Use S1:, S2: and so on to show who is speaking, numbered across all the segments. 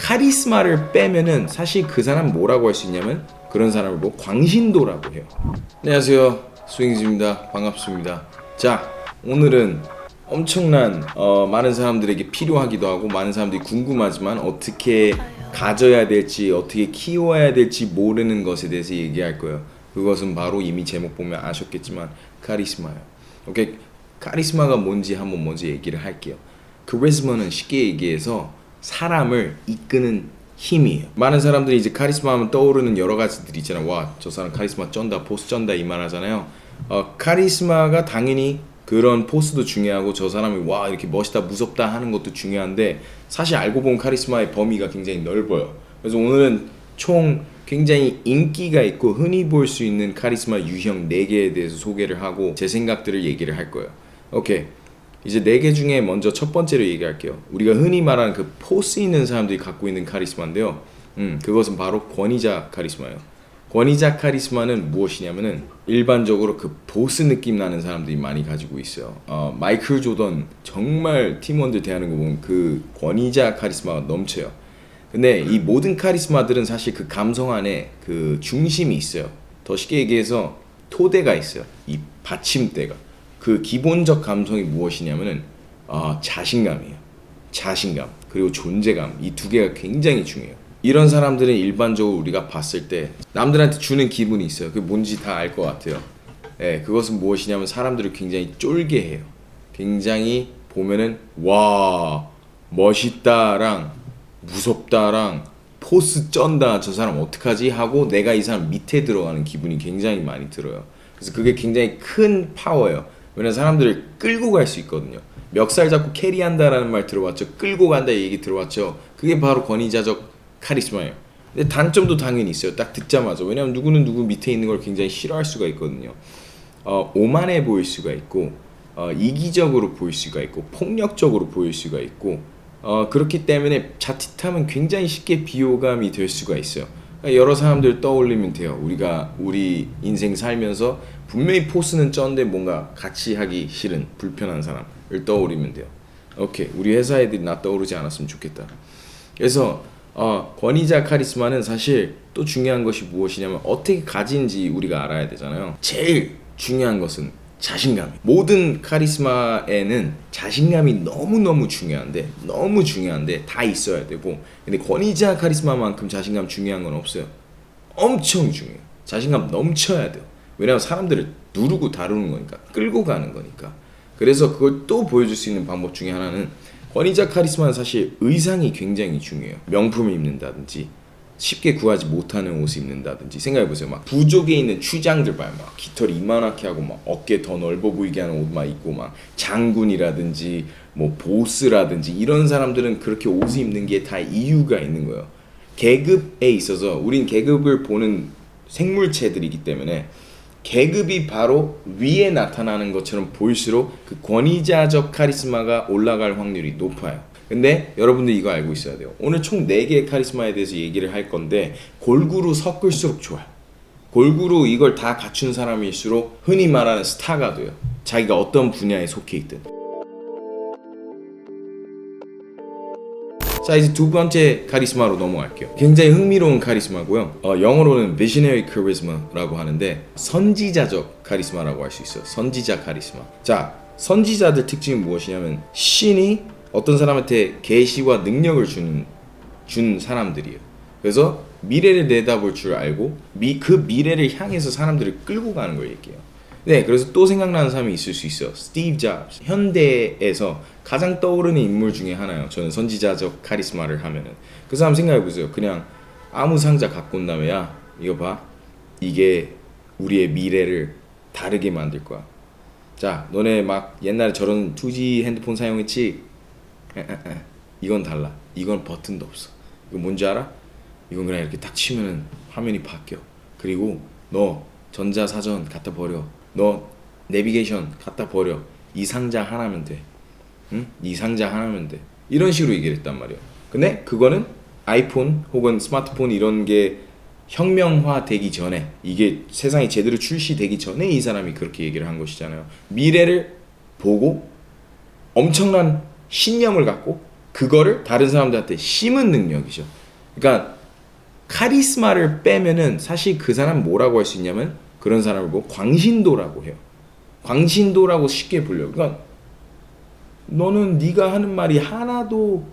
S1: 카리스마를 빼면은 사실 그 사람 뭐라고 할 수 있냐면 그런 사람을 뭐 광신도라고 해요. 안녕하세요, 스윙즈입니다. 반갑습니다. 자, 오늘은 엄청난 많은 사람들에게 필요하기도 하고 많은 사람들이 궁금하지만 어떻게 가져야 될지 어떻게 키워야 될지 모르는 것에 대해서 얘기할 거예요. 그것은 바로 이미 제목 보면 아셨겠지만 카리스마예요. 오케이, 카리스마가 뭔지 한번 먼저 얘기를 할게요. 카리스마는 쉽게 얘기해서 사람을 이끄는 힘이에요. 많은 사람들이 이제 카리스마 하면 떠오르는 여러 가지들이 있잖아요. 와, 저 사람 카리스마 쩐다, 포스 쩐다 이 말 하잖아요. 카리스마가 당연히 그런 포스도 중요하고 저 사람이 와 이렇게 멋있다 무섭다 하는 것도 중요한데 사실 알고 보면 카리스마의 범위가 굉장히 넓어요. 그래서 오늘은 총 굉장히 인기가 있고 흔히 볼 수 있는 카리스마 유형 4개에 대해서 소개를 하고 제 생각들을 얘기를 할 거예요. 오케이, 이제 4개 중에 먼저 첫 번째로 얘기할게요. 우리가 흔히 말하는 그 포스 있는 사람들이 갖고 있는 카리스마인데요. 그것은 바로 권위자 카리스마예요. 권위자 카리스마는 무엇이냐면은 일반적으로 그 보스 느낌 나는 사람들이 많이 가지고 있어요. 마이클 조던 정말 팀원들 대하는 거 보면 그 권위자 카리스마가 넘쳐요. 근데 이 모든 카리스마들은 사실 그 감성 안에 그 중심이 있어요. 더 쉽게 얘기해서 토대가 있어요. 이 받침대가. 그 기본적 감성이 무엇이냐면은 자신감이에요. 자신감 그리고 존재감, 이 두 개가 굉장히 중요해요. 이런 사람들은 일반적으로 우리가 봤을 때 남들한테 주는 기분이 있어요. 그게 뭔지 다 알 것 같아요. 예, 그것은 무엇이냐면 사람들을 굉장히 쫄게 해요. 굉장히 보면은 와 멋있다랑 무섭다랑 포스 쩐다 저 사람 어떡하지 하고 내가 이 사람 밑에 들어가는 기분이 굉장히 많이 들어요. 그래서 그게 굉장히 큰 파워예요. 왜냐면 사람들을 끌고 갈 수 있거든요. 멱살 잡고 캐리한다라는 말 들어봤죠? 끌고 간다 얘기 들어봤죠? 그게 바로 권위자적 카리스마예요. 근데 단점도 당연히 있어요. 딱 듣자마자. 왜냐면 누구는 누구 밑에 있는 걸 굉장히 싫어할 수가 있거든요. 오만해 보일 수가 있고 이기적으로 보일 수가 있고 폭력적으로 보일 수가 있고 그렇기 때문에 자칫하면 굉장히 쉽게 비호감이 될 수가 있어요. 그러니까 여러 사람들 떠올리면 돼요. 우리가 우리 인생 살면서 분명히 포스는 쩐데 뭔가 같이 하기 싫은 불편한 사람을 떠올리면 돼요. 오케이, 우리 회사 애들이 나 떠오르지 않았으면 좋겠다. 그래서 권위자 카리스마는 사실 또 중요한 것이 무엇이냐면 어떻게 가진지 우리가 알아야 되잖아요. 제일 중요한 것은 자신감이에요. 모든 카리스마에는 자신감이 너무 중요한데 다 있어야 되고, 근데 권위자 카리스마만큼 자신감 중요한 건 없어요. 엄청 중요해요. 자신감 넘쳐야 돼요. 왜냐하면 사람들을 누르고 다루는 거니까, 끌고 가는 거니까. 그래서 그걸 또 보여줄 수 있는 방법 중에 하나는 권위자 카리스마는 사실 의상이 굉장히 중요해요. 명품을 입는다든지 쉽게 구하지 못하는 옷을 입는다든지. 생각해보세요. 막 부족에 있는 추장들 봐요. 막 깃털이 이만하게 하고 막 어깨 더 넓어 보이게 하는 옷만 입고 막 장군이라든지 뭐 보스라든지 이런 사람들은 그렇게 옷을 입는 게 다 이유가 있는 거예요. 계급에 있어서 우린 계급을 보는 생물체들이기 때문에 계급이 바로 위에 나타나는 것처럼 보일수록 그 권위자적 카리스마가 올라갈 확률이 높아요. 근데 여러분들 이거 알고 있어야 돼요. 오늘 총 4개의 카리스마에 대해서 얘기를 할 건데 골고루 섞을수록 좋아요. 골고루 이걸 다 갖춘 사람일수록 흔히 말하는 스타가 돼요. 자기가 어떤 분야에 속해 있든. 자, 이제 두 번째 카리스마로 넘어갈게요. 굉장히 흥미로운 카리스마고요. 영어로는 visionary charisma라고 하는데 선지자적 카리스마라고 할 수 있어요. 선지자 카리스마. 자, 선지자들 특징이 무엇이냐면 신이 어떤 사람한테 계시와 능력을 준 사람들이에요. 그래서 미래를 내다볼 줄 알고 그 미래를 향해서 사람들을 끌고 가는 걸 얘기해요. 네, 그래서 또 생각나는 사람이 있을 수 있어요. 스티브 잡스. 현대에서 가장 떠오르는 인물 중에 하나예요. 저는 선지자적 카리스마를 하면은 그 사람 생각해보세요. 그냥 아무 상자 갖고 온 다음에 야 이거 봐, 이게 우리의 미래를 다르게 만들 거야. 자, 너네 막 옛날에 저런 2G 핸드폰 사용했지? 이건 달라. 이건 버튼도 없어. 이거 뭔지 알아? 이건 그냥 이렇게 딱 치면은 화면이 바뀌어. 그리고 너 전자사전 갖다 버려. 너 내비게이션 갖다 버려. 이 상자 하나면 돼. 응? 이 상자 하나면 돼. 이런 식으로 얘기를 했단 말이야. 근데 그거는 아이폰 혹은 스마트폰 이런 게 혁명화 되기 전에, 이게 세상에 제대로 출시되기 전에 이 사람이 그렇게 얘기를 한 것이잖아요. 미래를 보고 엄청난 신념을 갖고 그거를 다른 사람들한테 심은 능력이죠. 그러니까 카리스마를 빼면은 사실 그 사람 뭐라고 할 수 있냐면 그런 사람을 보고 광신도라고 해요. 광신도라고 쉽게 불려요. 그러니까 너는 네가 하는 말이 하나도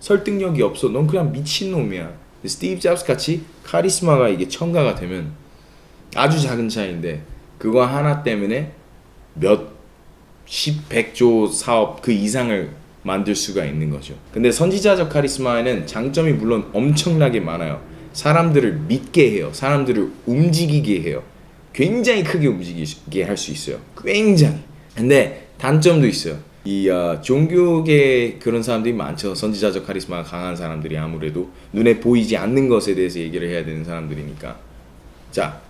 S1: 설득력이 없어. 넌 그냥 미친놈이야. 스티브 잡스 같이 카리스마가 이게 첨가가 되면 아주 작은 차이인데 그거 하나 때문에 몇십, 백조 사업 그 이상을 만들 수가 있는 거죠. 근데 선지자적 카리스마에는 장점이 물론 엄청나게 많아요. 사람들을 믿게 해요. 사람들을 움직이게 해요. 굉장히 크게 움직이게 할 수 있어요. 굉장히. 근데 단점도 있어요. 이 종교계 그런 사람들이 많죠. 선지자적 카리스마가 강한 사람들이 아무래도 눈에 보이지 않는 것에 대해서 얘기를 해야 되는 사람들이니까. 자,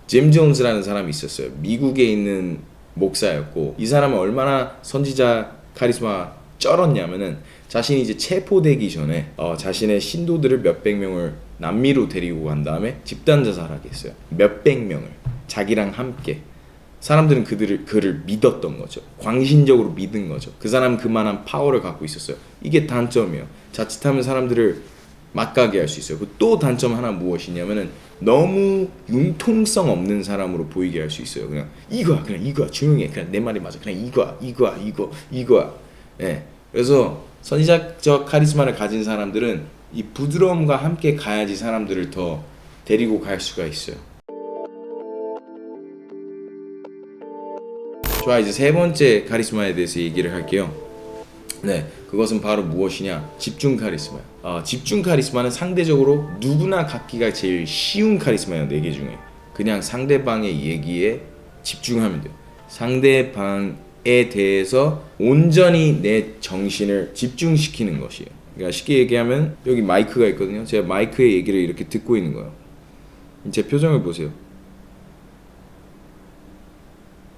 S1: 짐 존스라는 사람이 있었어요. 미국에 있는 목사였고 이 사람은 얼마나 선지자 카리스마 쩔었냐면은 자신이 이제 체포되기 전에 자신의 신도들을 몇백 명을 남미로 데리고 간 다음에 집단 자살하게 했어요. 몇백 명을 자기랑 함께. 사람들은 그를 믿었던 거죠. 광신적으로 믿은 거죠. 그 사람은 그만한 파워를 갖고 있었어요. 이게 단점이에요. 자칫하면 사람들을 막가게 할 수 있어요. 또 단점 하나 무엇이냐면은 너무 융통성 없는 사람으로 보이게 할 수 있어요. 그냥 이거야 조용히 해. 그냥 내 말이 맞아. 그냥 이거야. 예. 그래서 선지자적 카리스마를 가진 사람들은 이 부드러움과 함께 가야지 사람들을 더 데리고 갈 수가 있어요. 좋아, 이제 세 번째 카리스마에 대해서 얘기를 할게요. 네, 그것은 바로 무엇이냐? 집중 카리스마. 집중 카리스마는 상대적으로 누구나 갖기가 제일 쉬운 카리스마예요. 4개 중에. 그냥 상대방의 얘기에 집중하면 돼요. 상대방에 대해서 온전히 내 정신을 집중시키는 것이에요. 그러니까 쉽게 얘기하면 여기 마이크가 있거든요. 제가 마이크의 얘기를 이렇게 듣고 있는 거예요. 제 표정을 보세요.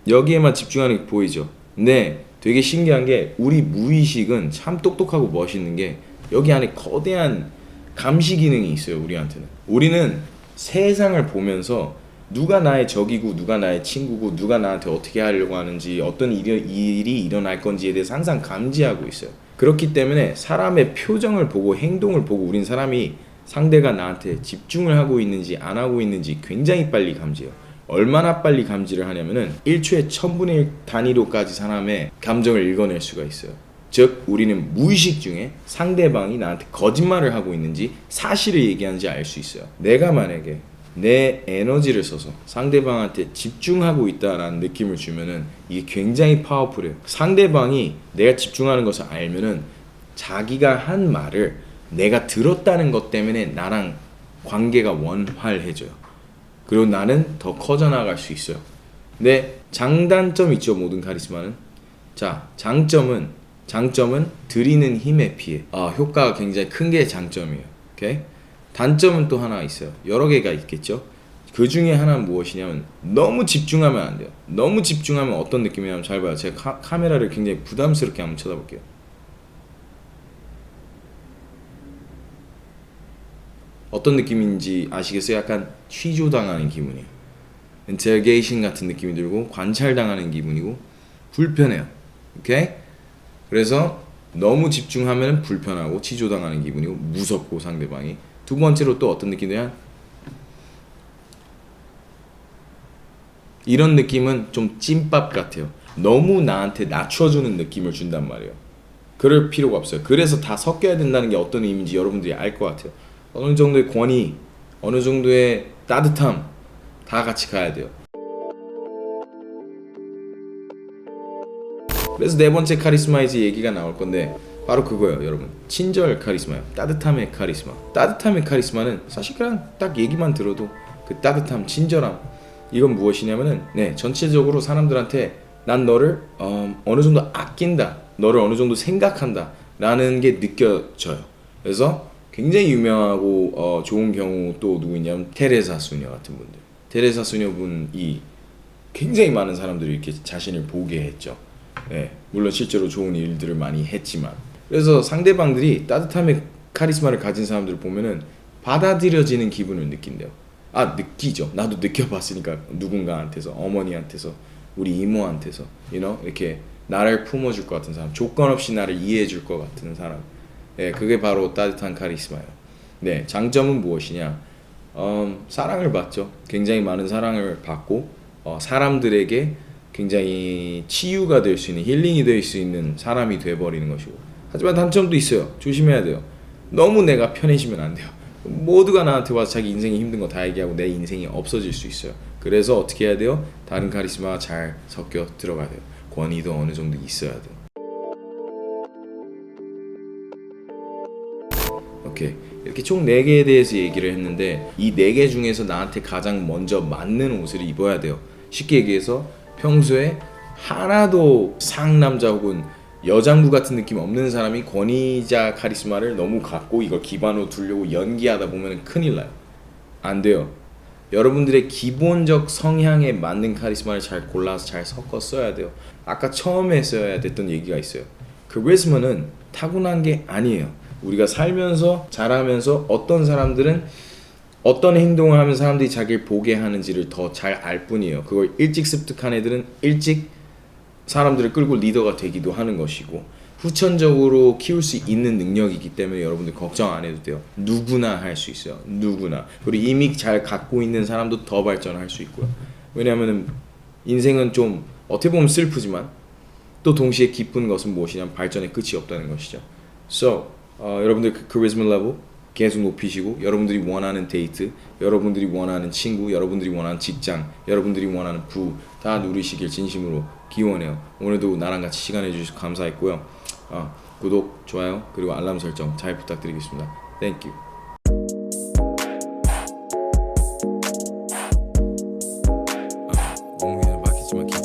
S1: 여기에만 집중하는 게 보이죠? 근데 되게 신기한 게 우리 무의식은 참 똑똑하고 멋있는 게 여기 안에 거대한 감시 기능이 있어요. 우리한테는. 우리는 세상을 보면서 누가 나의 적이고 누가 나의 친구고 누가 나한테 어떻게 하려고 하는지 어떤 일이 일어날 건지에 대해서 항상 감지하고 있어요. 그렇기 때문에 사람의 표정을 보고 행동을 보고 우린 사람이 상대가 나한테 집중을 하고 있는지 안 하고 있는지 굉장히 빨리 감지해요. 얼마나 빨리 감지를 하냐면은 1초에 1000분의 1 단위로까지 사람의 감정을 읽어낼 수가 있어요. 즉 우리는 무의식 중에 상대방이 나한테 거짓말을 하고 있는지 사실을 얘기하는지 알 수 있어요. 내가 만약에 내 에너지를 써서 상대방한테 집중하고 있다라는 느낌을 주면은 이게 굉장히 파워풀해요. 상대방이 내가 집중하는 것을 알면은 자기가 한 말을 내가 들었다는 것 때문에 나랑 관계가 원활해져요. 그리고 나는 더 커져나갈 수 있어요. 근데 장단점 있죠. 모든 카리스마는. 자, 장점은 드리는 힘에 비해 효과가 굉장히 큰 게 장점이에요. 오케이? 단점은 또 하나 있어요. 여러 개가 있겠죠. 그 중에 하나는 무엇이냐면 너무 집중하면 안 돼요. 너무 집중하면 어떤 느낌이냐면 잘 봐요. 제가 카메라를 굉장히 부담스럽게 한번 쳐다볼게요. 어떤 느낌인지 아시겠어요? 약간 취조당하는 기분이에요. 인터로게이션 같은 느낌이 들고 관찰당하는 기분이고 불편해요. 오케이? 그래서 너무 집중하면 불편하고 취조당하는 기분이고 무섭고 상대방이. 두 번째로 또 어떤 느낌이냐? 이런 느낌은 좀 찐밥 같아요. 너무 나한테 낮춰주는 느낌을 준단 말이에요. 그럴 필요가 없어요. 그래서 다 섞여야 된다는 게 어떤 의미인지 여러분들이 알 것 같아요. 어느 정도의 권위, 어느 정도의 따뜻함 다 같이 가야 돼요. 그래서 네 번째 카리스마에 이제 얘기가 나올 건데 바로 그거예요, 여러분. 친절 카리스마예요. 따뜻함의 카리스마. 따뜻함의 카리스마는 사실 그냥 딱 얘기만 들어도 그 따뜻함, 친절함 이건 무엇이냐면은 전체적으로 사람들한테 난 너를 어느 정도 아낀다, 너를 어느 정도 생각한다 라는 게 느껴져요. 그래서 굉장히 유명하고 좋은 경우 또 누구 있냐면 테레사 수녀 같은 분들. 테레사 수녀분이 굉장히 많은 사람들이 이렇게 자신을 보게 했죠. 물론 실제로 좋은 일들을 많이 했지만. 그래서 상대방들이 따뜻함의 카리스마를 가진 사람들을 보면은 받아들여지는 기분을 느낀대요. 느끼죠. 나도 느껴봤으니까 누군가한테서, 어머니한테서, 우리 이모한테서, 이렇게 나를 품어줄 것 같은 사람, 조건 없이 나를 이해해줄 것 같은 사람. 네, 그게 바로 따뜻한 카리스마예요. 네, 장점은 무엇이냐? 사랑을 받죠. 굉장히 많은 사랑을 받고 사람들에게 굉장히 치유가 될 수 있는, 힐링이 될 수 있는 사람이 돼버리는 것이고, 하지만 단점도 있어요. 조심해야 돼요. 너무 내가 편해지면 안 돼요. 모두가 나한테 와서 자기 인생이 힘든 거 다 얘기하고 내 인생이 없어질 수 있어요. 그래서 어떻게 해야 돼요? 다른 카리스마가 잘 섞여 들어가야 돼요. 권위도 어느 정도 있어야 돼요. 오케이. 이렇게 총 4개에 대해서 얘기를 했는데 이 4개 중에서 나한테 가장 먼저 맞는 옷을 입어야 돼요. 쉽게 얘기해서 평소에 하나도 상남자 혹은 여장부 같은 느낌 없는 사람이 권위자 카리스마를 너무 갖고 이걸 기반으로 두려고 연기하다 보면 큰일 나요. 안 돼요. 여러분들의 기본적 성향에 맞는 카리스마를 잘 골라서 잘 섞어 써야 돼요. 아까 처음에 써야 됐던 얘기가 있어요. 카리스마는 타고난 게 아니에요. 우리가 살면서 자라면서 어떤 사람들은 어떤 행동을 하면 사람들이 자기를 보게 하는지를 더 잘 알 뿐이에요. 그걸 일찍 습득한 애들은 일찍 사람들을 끌고 리더가 되기도 하는 것이고, 후천적으로 키울 수 있는 능력이기 때문에 여러분들 걱정 안 해도 돼요. 누구나 할 수 있어요. 누구나. 그리고 이미 잘 갖고 있는 사람도 더 발전할 수 있고요. 왜냐하면 인생은 좀 어떻게 보면 슬프지만 또 동시에 기쁜 것은 무엇이냐면 발전의 끝이 없다는 것이죠. So 여러분들 카리스마 레벨 계속 높이시고, 여러분들이 원하는 데이트, 여러분들이 원하는 친구, 여러분들이 원하는 직장, 여러분들이 원하는 부 다 누리시길 진심으로 기원해요. 오늘도 나랑 같이 시간 내주셔서 감사했고요. 구독, 좋아요, 그리고 알람 설정 잘 부탁드리겠습니다. Thank you.